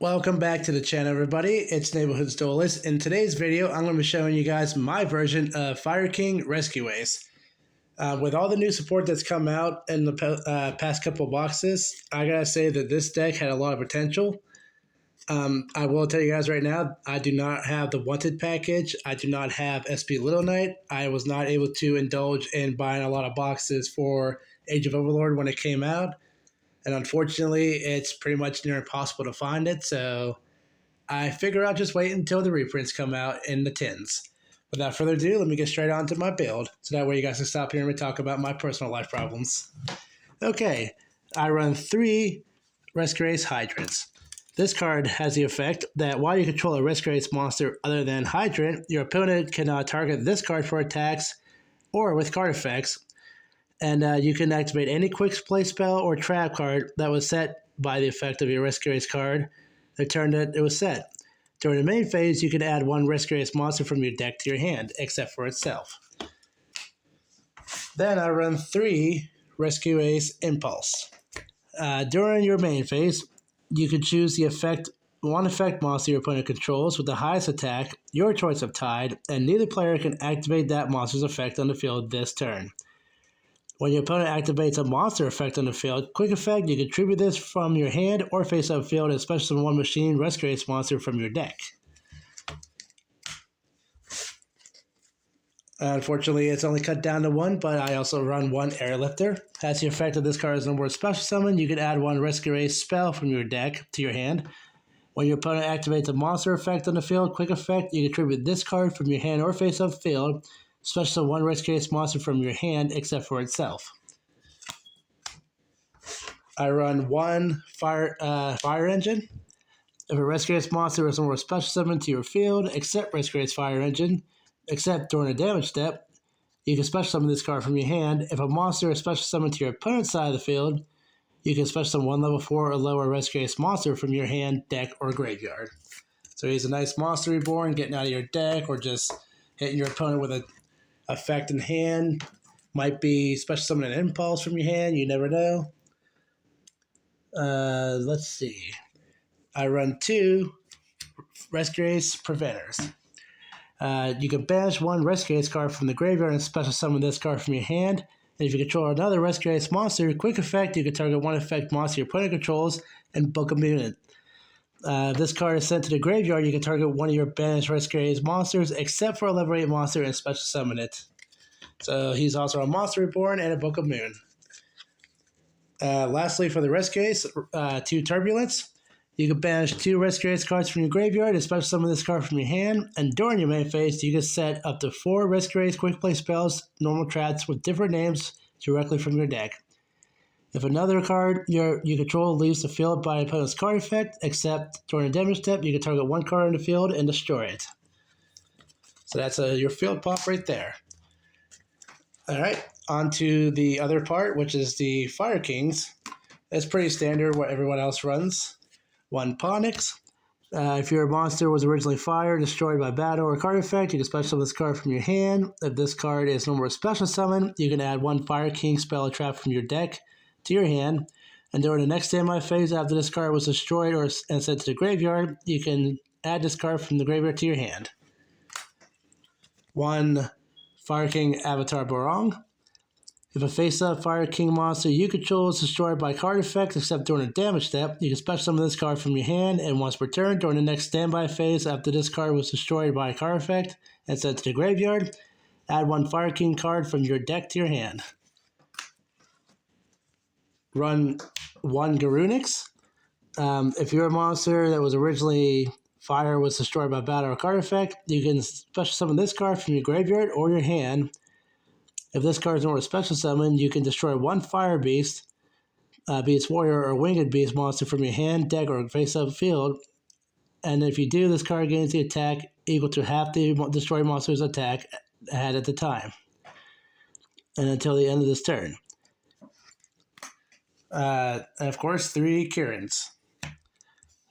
Welcome back to the channel, everybody. It's Neighborhood Duelist. In today's video, I'm going to be showing you guys my version of Fire King Rescue Ace. With all the new support that's come out in the past couple boxes, I gotta say that this deck had a lot of potential. I will tell you guys right now, I do not have the Wanted package. I do not have SP Little Knight. I was not able to indulge in buying a lot of boxes for Age of Overlord when it came out. And unfortunately, it's pretty much near impossible to find it, so I figure I'll just wait until the reprints come out in the tins. Without further ado, let me get straight on to my build, so that way you guys can stop hearing me talk about my personal life problems. Okay, I run 3 Rescue Ace Hydrants. This card has the effect that while you control a Rescue Ace monster other than Hydrant, your opponent can target this card for attacks or with card effects, and you can activate any quick play spell or trap card that was set by the effect of your Rescue Ace card the turn that it was set. During the main phase, you can add 1 Rescue Ace monster from your deck to your hand, except for itself. Then I run 3 Rescue Ace Impulse. During your main phase, you can choose the one effect monster your opponent controls with the highest attack, your choice of Tide, and neither player can activate that monster's effect on the field this turn. When your opponent activates a monster effect on the field, quick effect, you can tribute this from your hand or face up field and special summon 1 machine Rescue Ace monster from your deck. Unfortunately, it's only cut down to 1, but I also run 1 Airlifter. Has the effect of this card as no more special summon, you can add 1 Rescue Ace spell from your deck to your hand. When your opponent activates a monster effect on the field, quick effect, you can tribute this card from your hand or face up field. Special 1 Rescue Ace monster from your hand, except for itself. I run 1 Fire Engine. If a Rescue Ace monster is more special summon to your field, except Rescue Ace Fire Engine, except during a damage step, you can special summon this card from your hand. If a monster is special summoned to your opponent's side of the field, you can special summon 1 level 4 or lower Rescue Ace monster from your hand, deck, or graveyard. So he's a nice monster reborn, getting out of your deck, or just hitting your opponent with a effect in hand. Might be special summon an impulse from your hand, you never know. Let's see. I run 2 Rescue Ace Preventers. You can banish 1 Rescue Ace card from the graveyard and special summon this card from your hand. And if you control another Rescue Ace monster, quick effect, you can target 1 effect monster your opponent controls and book a unit. If this card is sent to the graveyard, you can target 1 of your banished Rescue Ace monsters, except for a level 8 monster, and special summon it. So he's also a monster reborn and a Book of Moon. Lastly, for the Rescue Ace, 2 Turbulence. You can banish 2 Rescue Ace cards from your graveyard and special summon this card from your hand. And during your main phase, you can set up to 4 Rescue Ace quick play spells, normal traps with different names directly from your deck. If another card you control leaves the field by an opponent's card effect, except during a damage step, you can target 1 card in the field and destroy it. So that's your field pop right there. Alright, on to the other part, which is the Fire Kings. It's pretty standard what everyone else runs. 1 Ponix. If your monster was originally fire, destroyed by battle or card effect, you can special summon this card from your hand. If this card is no more special summon, you can add 1 Fire King spell or trap from your deck to your hand, and during the next standby phase after this card was destroyed and sent to the graveyard, you can add this card from the graveyard to your hand. 1 Fire King Avatar Barong. If a face-up Fire King monster you control is destroyed by card effects except during a damage step, you can special summon this card from your hand, and once per turn during the next standby phase after this card was destroyed by a card effect and sent to the graveyard, add 1 Fire King card from your deck to your hand. Run 1 Garunix. If your monster that was originally fire was destroyed by battle or card effect, you can special summon this card from your graveyard or your hand. If this card is not a special summon, you can destroy 1 Fire Beast, Beast Warrior, or Winged Beast monster from your hand, deck, or face-up field. And if you do, this card gains the attack equal to half the destroyed monster's attack had at the time, and until the end of this turn. And of course, 3 Kirans,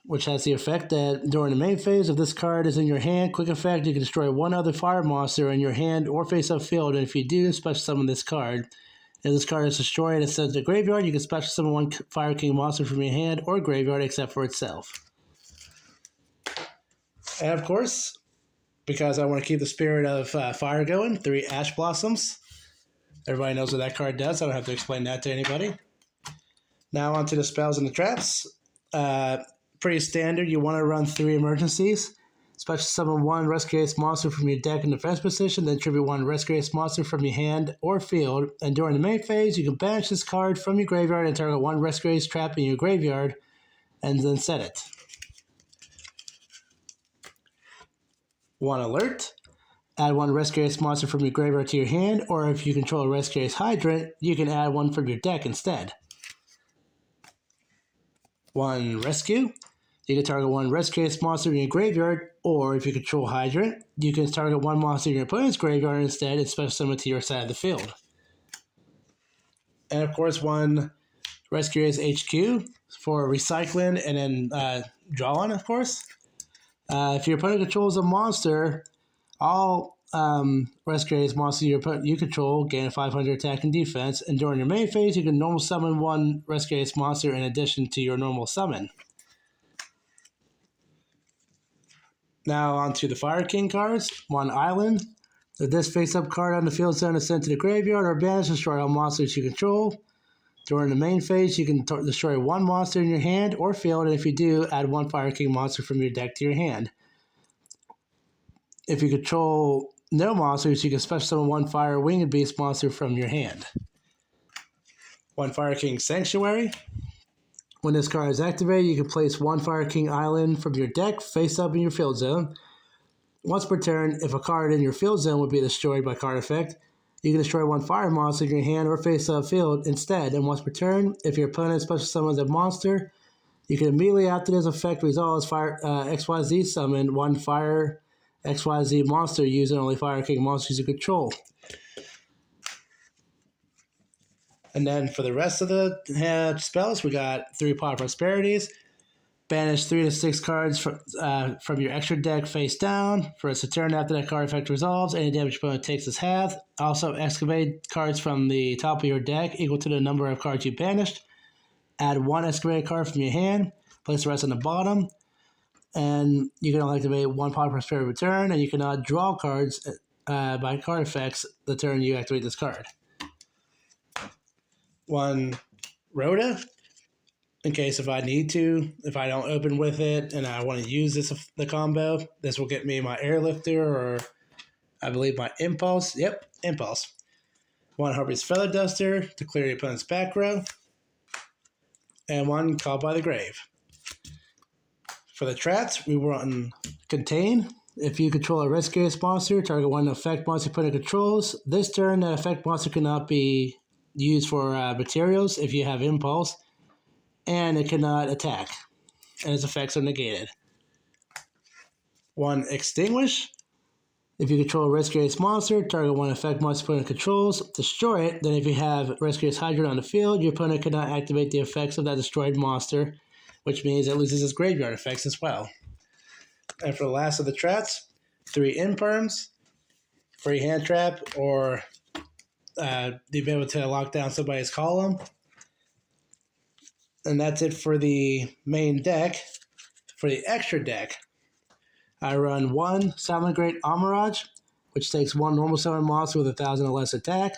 which has the effect that during the main phase, if this card is in your hand, quick effect, you can destroy 1 other fire monster in your hand or face-up field, and if you do, special summon this card. If this card is destroyed and sent to the graveyard, you can special summon 1 Fire King monster from your hand or graveyard except for itself. And of course, because I want to keep the spirit of fire going, 3 Ash Blossoms. Everybody knows what that card does. I don't have to explain that to anybody. Now on to the spells and the traps. Pretty standard. You want to run 3 emergencies. Special summon 1 Rescue Ace monster from your deck in defense position, then tribute 1 Rescue Ace monster from your hand or field. And during the main phase, you can banish this card from your graveyard and target 1 Rescue Ace trap in your graveyard, and then set it. 1 Alert. Add 1 Rescue Ace monster from your graveyard to your hand, or if you control a Rescue Ace Hydrant, you can add 1 from your deck instead. 1 Rescue. You can target 1 Rescue Ace monster in your graveyard, or if you control Hydrant, you can target 1 monster in your opponent's graveyard instead and special summon to your side of the field. And of course, 1 Rescue Ace HQ for recycling and then drawing, of course. If your opponent controls a monster, all Rescue Ace monsters you control gain a 500 attack and defense, and during your main phase, you can normal summon 1 Rescue Ace monster in addition to your normal summon. Now onto the Fire King cards. 1 Island. If this face-up card on the field zone is sent to the graveyard or banished, destroy all monsters you control. During the main phase, you can destroy 1 monster in your hand or field, and if you do, add 1 Fire King monster from your deck to your hand. If you control no monsters, you can special summon 1 Fire Winged Beast monster from your hand. 1 Fire King Sanctuary. When this card is activated, you can place 1 Fire King Island from your deck face up in your field zone. Once per turn, if a card in your field zone would be destroyed by card effect, you can destroy 1 fire monster in your hand or face up field instead. And once per turn, if your opponent special summons a monster, you can immediately after this effect resolves XYZ summon 1 fire XYZ monster using only Fire King monsters you control. And then for the rest of the spells, we got 3 Pot of Prosperities. Banish 3 to 6 cards from your extra deck face down. For a turn after that card effect resolves, any damage opponent takes is halved. Also, excavate cards from the top of your deck equal to the number of cards you banished. Add 1 excavated card from your hand. Place the rest on the bottom. And you can only activate 1 Pot of Prosperity per turn, and you cannot draw cards by card effects the turn you activate this card. 1 Rhoda, in case if I need to, if I don't open with it and I want to use the combo, this will get me my Airlifter or I believe my Impulse. Yep, Impulse. 1 Harpy's Feather Duster to clear your opponent's back row. And 1 Called by the Grave. For the traps, we run Contain. If you control a Rescue Ace monster, target 1 effect monster opponent controls. This turn, that effect monster cannot be used for materials if you have Impulse, and it cannot attack, and its effects are negated. 1 Extinguish. If you control a Rescue Ace monster, target 1 effect monster opponent controls, destroy it. Then if you have Rescue Ace Hydrant on the field, your opponent cannot activate the effects of that destroyed monster, which means it loses its graveyard effects as well. And for the last of the traps, 3 Imperms, free hand trap, or to be able to lock down somebody's column. And that's it for the main deck. For the extra deck, I run 1 Salamangreat Amaraj, which takes 1 normal summon monster with 1,000 or less attack.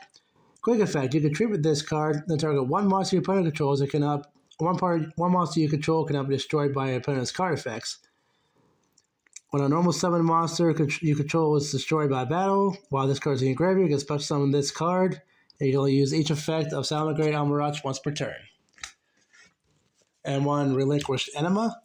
Quick effect, you can tribute this card, then target 1 monster your opponent controls. It cannot, one monster you control cannot be destroyed by your opponent's card effects. When a normal summon monster you control is destroyed by battle, while this card is in your graveyard, you can special summon this card, and you can only use each effect of Salamangreat Amaraj once per turn. And 1 Relinquished Enema.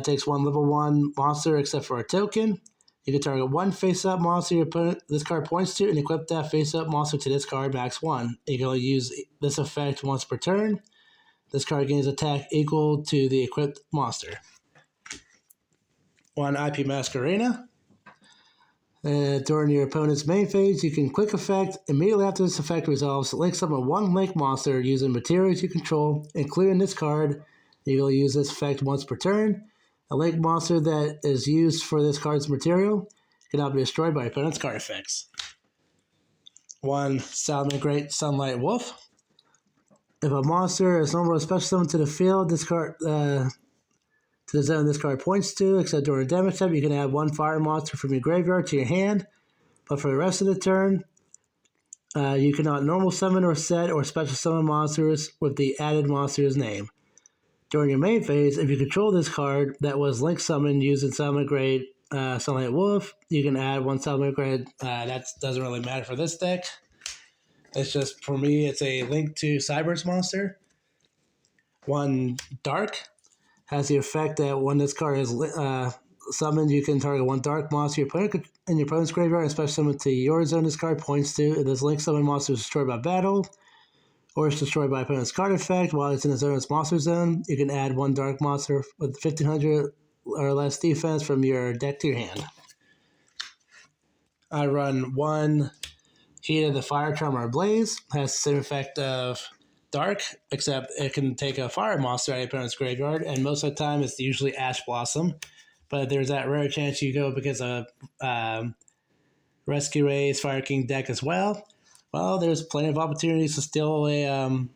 Takes 1 level 1 monster except for a token. You can target 1 face-up monster your opponent this card points to and equip that face-up monster to this card max 1. You can only use this effect once per turn. This card gains attack equal to the equipped monster. 1 IP Masquerena. During your opponent's main phase, you can quick effect. Immediately after this effect resolves, link summon 1 link monster using materials you control, including this card. You will use this effect once per turn. A link monster that is used for this card's material cannot be destroyed by opponent's card effects. 1 Salamangreat Sunlight Wolf. If a monster is normally special summoned to the field, to to the zone this card points to, except during a damage step, you can add one fire monster from your graveyard to your hand. But for the rest of the turn, you cannot normal summon or set or special summon monsters with the added monster's name. During your main phase, if you control this card that was link summoned using Summon Grade Sunlight Wolf, you can add one Summon Grade. That doesn't really matter for this deck. It's just, for me, it's a link to Cyber's monster. One Dark has the effect that when this card is summoned, you can target one Dark monster in your opponent's graveyard and special summon to your zone this card points to. If this link summon monster is destroyed by battle, or it's destroyed by opponent's card effect while it's in its own monster zone, you can add one Dark monster with 1500 or less defense from your deck to your hand. I run one Heat of the Fire Charmer Blaze. Has the same effect of Dark, except it can take a fire monster out of your opponent's graveyard, and most of the time it's usually Ash Blossom. But there's that rare chance you go because of Rescue Race, Fire King deck as well. Well, there's plenty of opportunities to steal a,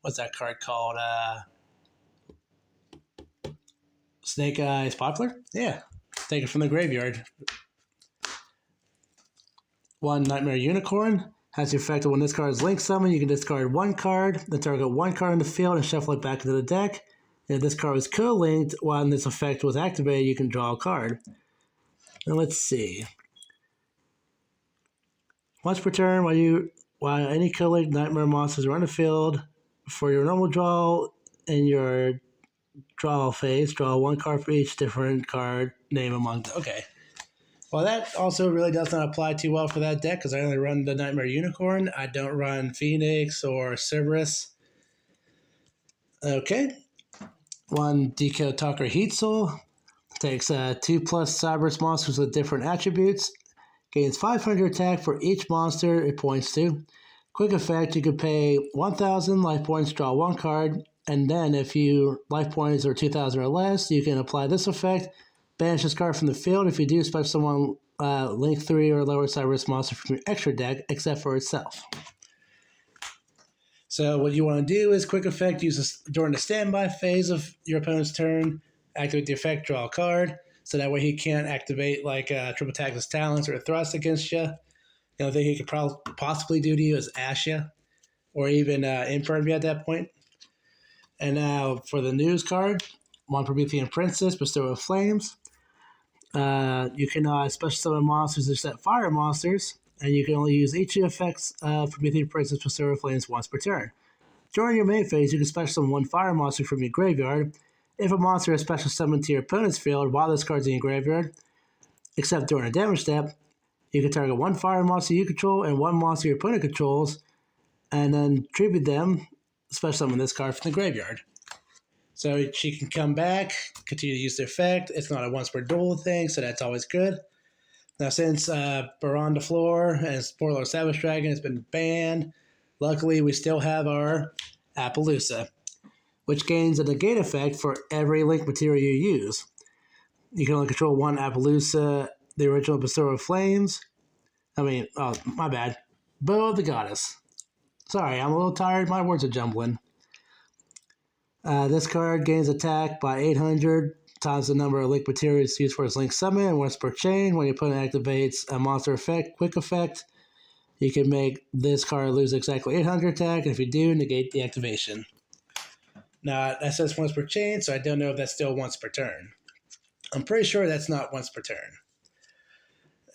what's that card called? Snake Eyes Poplar? Yeah, take it from the graveyard. One Nightmare Unicorn has the effect that when this card is link summoned, you can discard one card, then target one card in the field and shuffle it back into the deck. And if this card was co-linked while this effect was activated, you can draw a card. Now let's see. Once per turn, while any co-linked Nightmare monsters are on the field, for your normal draw and your draw phase, draw one card for each different card name among them. Okay. Well, that also really does not apply too well for that deck because I only run the Nightmare Unicorn. I don't run Phoenix or Cerberus. Okay. One Deco Talker Heat Soul. Takes 2+ Cyberus monsters with different attributes. Gains 500 attack for each monster it points to. Quick effect, you can pay 1,000 life points, draw one card, and then if your life points are 2,000 or less, you can apply this effect. Banish this card from the field. If you do, special someone link 3 or lower Cyberus monster from your extra deck, except for itself. So what you want to do is quick effect, use this during the standby phase of your opponent's turn, activate the effect, draw a card, so that way he can't activate like Triple Tackless Talents or a Thrust against you. The only thing he could possibly do to you is Ash you, or even Infirm you at that point. And now for the news card, one Promethean Princess, Bestower of Flames. You can special summon monsters or set fire monsters, and you can only use each of the effects of Promethean Princess, Bestower of Flames once per turn. During your main phase, you can special summon one fire monster from your graveyard. If a monster is special summoned to your opponent's field while this card's in your graveyard, except during a damage step, you can target one fire monster you control and one monster your opponent controls, and then tribute them, special summon this card from the graveyard. So she can come back, continue to use the effect. It's not a once per duel thing, so that's always good. Now, since Baron de Flor and Spoiler Savage Dragon has been banned, luckily we still have our Appaloosa, which gains a negate effect for every link material you use. You can only control one Appaloosa, the original Bestower of Flames. My bad. Bow of the Goddess. Sorry, I'm a little tired. My words are jumbling. This card gains attack by 800 times the number of link materials used for its link summon, and once per chain. When your opponent activates a monster effect, quick effect, you can make this card lose exactly 800 attack, and if you do, negate the activation. Now, that says once per chain, so I don't know if that's still once per turn. I'm pretty sure that's not once per turn.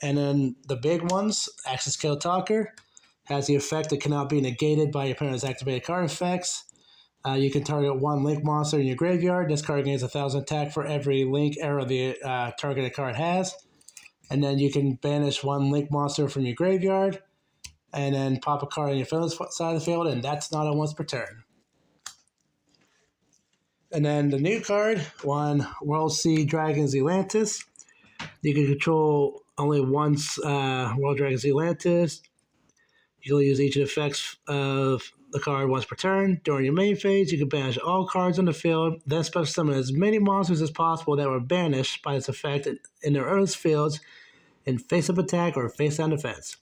And then the big ones, Axis Kill Talker, has the effect that cannot be negated by your opponent's activated card effects. You can target one link monster in your graveyard. This card gains 1,000 attack for every link arrow the targeted card has. And then you can banish one link monster from your graveyard, and then pop a card on your opponent's side of the field, and that's not a once per turn. And then the new card, one World Sea Dragons Atlantis. You can control only once World Dragons Atlantis. You can only use each of the effects of the card once per turn. During your main phase, you can banish all cards on the field, then special summon as many monsters as possible that were banished by its effect in their own fields in face-up attack or face-down defense.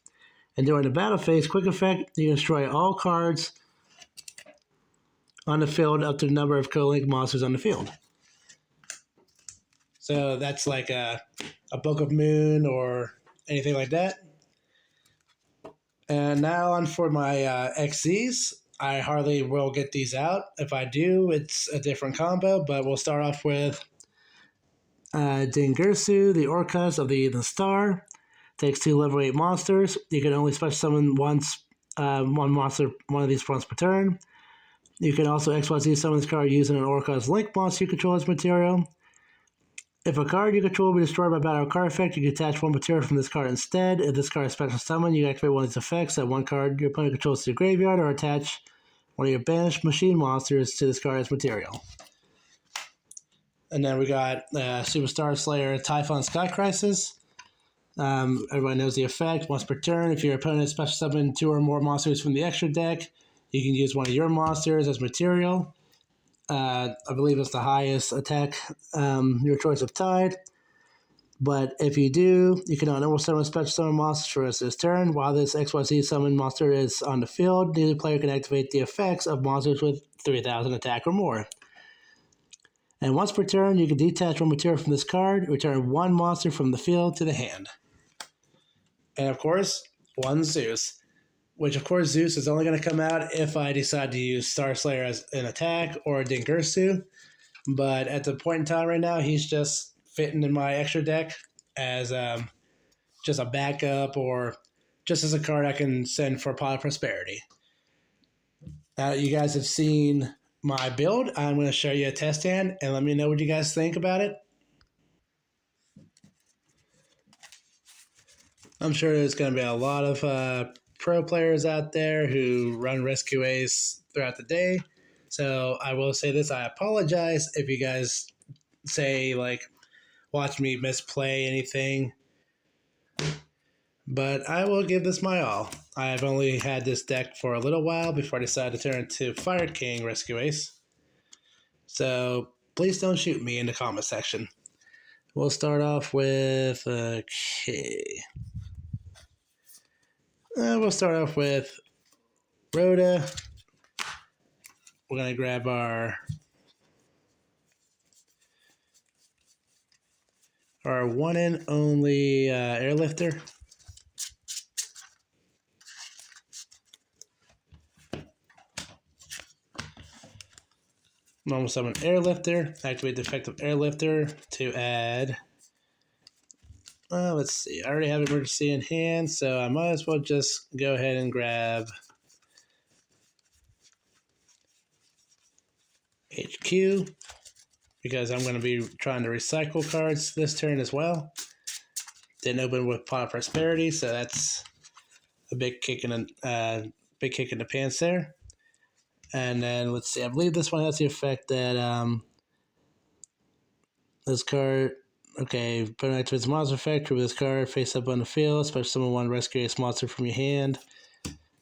And during the battle phase, quick effect, you can destroy all cards on the field up to the number of co-link monsters on the field. So that's like a Book of Moon or anything like that. And now on for my XZs. I hardly will get these out. If I do, it's a different combo, but we'll start off with Dingirsu, the Orcas of the Ethan Star. Takes 2 level 8 monsters. You can only special summon once, one of these once per turn. You can also XYZ summon this card using an Orca's Link monster you control as material. If a card you control will be destroyed by battle card effect, you can attach one material from this card instead. If this card is special summon, you can activate one of these effects. Add one card your opponent controls to your graveyard, or attach one of your banished machine monsters to this card as material. And then we got Superstar Slayer Typhon Sky Crisis. Everybody knows the effect. Once per turn, if your opponent special summon 2 or more monsters from the extra deck, you can use one of your monsters as material. I believe it's the highest attack, your choice of Tide. But if you do, you can enable summon special summon monsters for the rest of this turn. While this XYZ summon monster is on the field, neither player can activate the effects of monsters with 3,000 attack or more. And once per turn, you can detach one material from this card, return one monster from the field to the hand. And of course, one Zeus. Which, of course, Zeus is only going to come out if I decide to use Star Slayer as an attack or Dingirsu. But at the point in time right now, he's just fitting in my extra deck as just a backup or just as a card I can send for Pot of Prosperity. Now that you guys have seen my build, I'm going to show you a test hand and let me know what you guys think about it. I'm sure there's going to be a lot of pro players out there who run Rescue Ace throughout the day. So I will say this, I apologize if you guys say, like, watch me misplay anything. But I will give this my all. I've only had this deck for a little while before I decided to turn it to Fire King Rescue Ace. So please don't shoot me in the comment section. We'll start off with, we'll start off with Rhoda. We're going to grab our one and only airlifter. Normal summon airlifter. Activate the effect of airlifter to add. Let's see. I already have emergency in hand, so I might as well just go ahead and grab HQ because I'm going to be trying to recycle cards this turn as well. Didn't open with Pot of Prosperity, so that's a big kick in the pants there. And then let's see. I believe this one has the effect that this card. Okay, put an activates monster effect. Remove this card face up on the field. Special summon one rescue ace monster from your hand.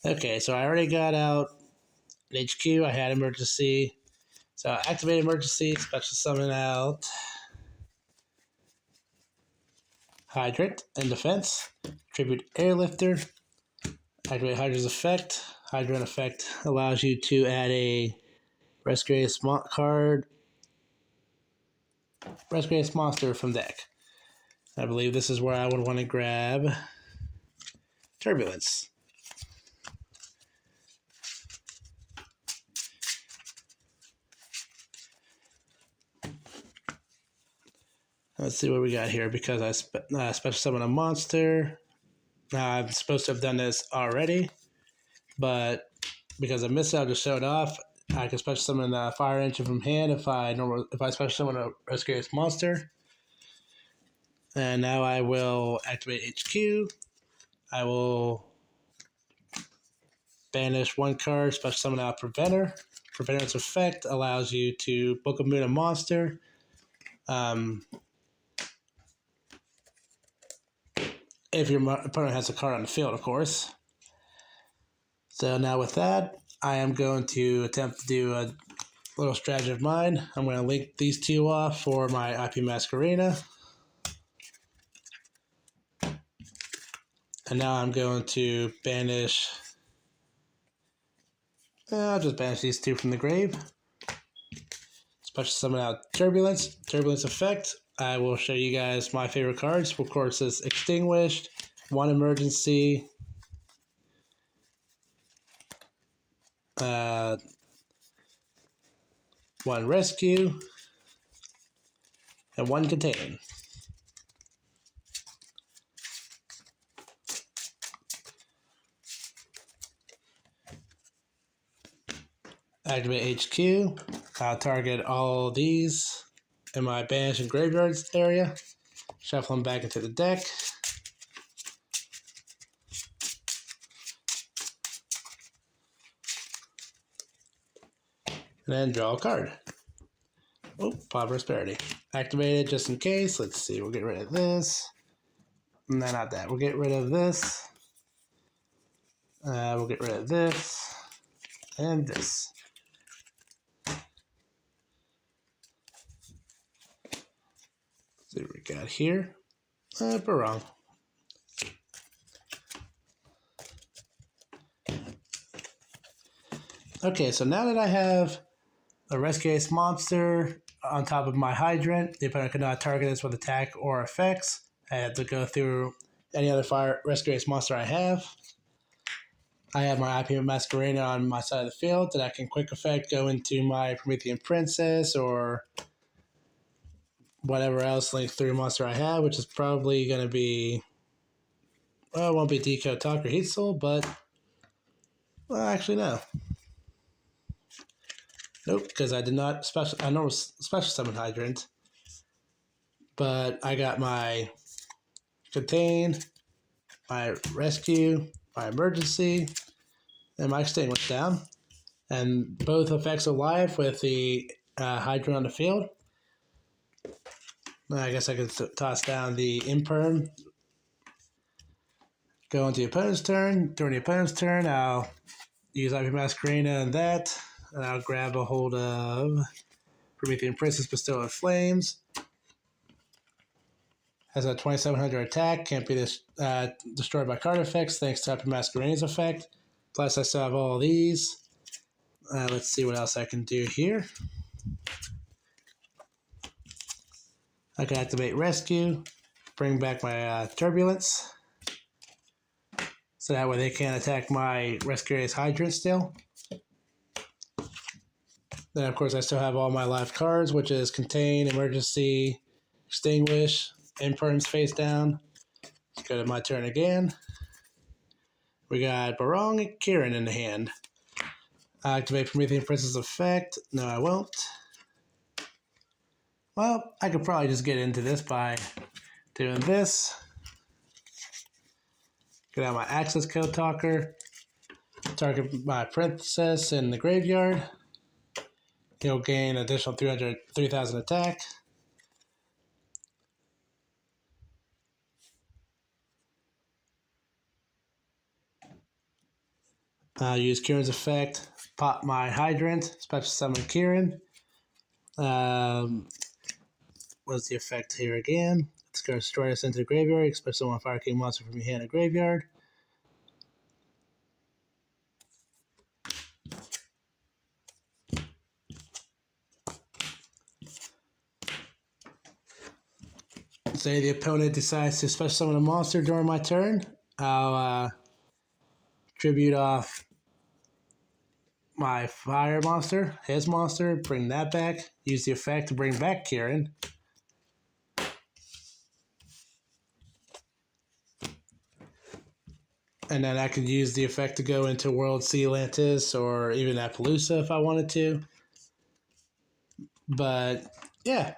Okay, so I already got out an HQ. I had emergency. So I activate emergency. Special summon out Hydrant and defense. Tribute airlifter. Activate Hydrant's effect. Hydrant effect allows you to add a rescue ace card. Rescue ace monster from deck. I believe this is where I would want to grab Turbulence. Let's see what we got here because I special summon a monster. I'm supposed to have done this already, but because I missed it, I'll just show it off. I can special summon a Fire Engine from hand if I special summon a rescue ace monster. And now I will activate HQ. I will banish one card, special summon out Preventer. Preventer's effect allows you to Book of Moon a monster. If your opponent has a card on the field, of course. So now with that, I am going to attempt to do a little strategy of mine. I'm going to link these two off for my IP Masquerena. And now I'm going to banish. I'll just banish these two from the grave. Special summon out Turbulence. Turbulence effect I will show you guys my favorite cards. Of course, it's Extinguished, one Emergency, one Rescue, and one Contain. Activate HQ. I'll target all these in my banish and graveyards area. Shuffle them back into the deck. And then draw a card. Oh, Pod Prosperity. Activate it just in case. Let's see. We'll get rid of this. No, not that. We'll get rid of this. We'll get rid of this. And this. Let's see what we got here. But wrong. Okay, so now that I have a Rescue Ace monster on top of my Hydrant, the opponent cannot target this with attack or effects. I have to go through any other fire Rescue Ace monster I have. I have my IP Masquerena on my side of the field that I can quick effect go into my Promethean Princess or whatever else Link 3 monster I have, which is probably going to be, well, it won't be Decode Talk or Heat Soul, but, well, actually, no. Nope, because I did not I know special summon Hydrant, but I got my Contain, my Rescue, my Emergency, and my Extinguish down, and both effects are live with the Hydrant on the field. I guess I could toss down the Imperm. Go into the opponent's turn. During the opponent's turn, I'll use IP Masquerena and that, and I'll grab a hold of Promethean Princess, Bestow of Flames. Has a 2700 attack, can't be destroyed by card effects thanks to IP Masquerena's effect. Plus, I still have all of these. Let's see what else I can do here. I can activate Rescue, bring back my Turbulence, so that way they can't attack my Rescue Ace Hydrant still. Then, of course, I still have all my live cards, which is Contain, Emergency, Extinguish, Imperms face down. Let's go to my turn again. We got Barong and Kieran in the hand. Activate Promethean Princess effect. No, I won't. Well, I could probably just get into this by doing this. Get out my Access Code Talker. Target my Princess in the graveyard. He'll gain additional 3,000 attack. I'll use Kieran's effect. Pop my Hydrant. Special summon Kieran. What's the effect here again? It's going to destroy us into the graveyard. Especially one Fire King monster from your hand in the graveyard. Say the opponent decides to special summon a monster during my turn. I'll tribute off my fire monster, his monster, bring that back. Use the effect to bring back Kieran. And then I could use the effect to go into World Sea Atlantis or even Appaloosa if I wanted to. But, yeah.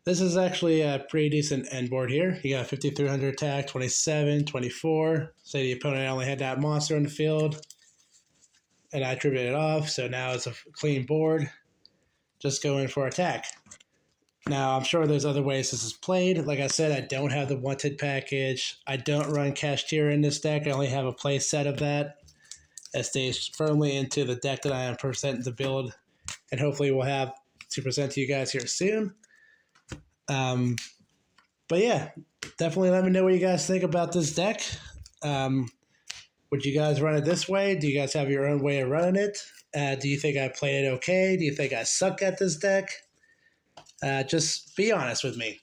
This is actually a pretty decent end board here. You got 5,300 attack, 27, 24. Say the opponent only had that monster on the field. And I tribute it off, so now it's a clean board. Just go in for attack. Now, I'm sure there's other ways this is played. Like I said, I don't have the Wanted package. I don't run Kashtira in this deck. I only have a play set of that. That stays firmly into the deck that I am presenting to build. And hopefully we'll have to present to you guys here soon. But yeah, definitely let me know what you guys think about this deck. Would you guys run it this way? Do you guys have your own way of running it? Do you think I played it okay? Do you think I suck at this deck? Just be honest with me.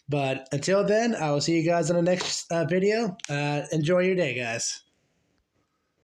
But until then, I will see you guys in the next video. Enjoy your day, guys.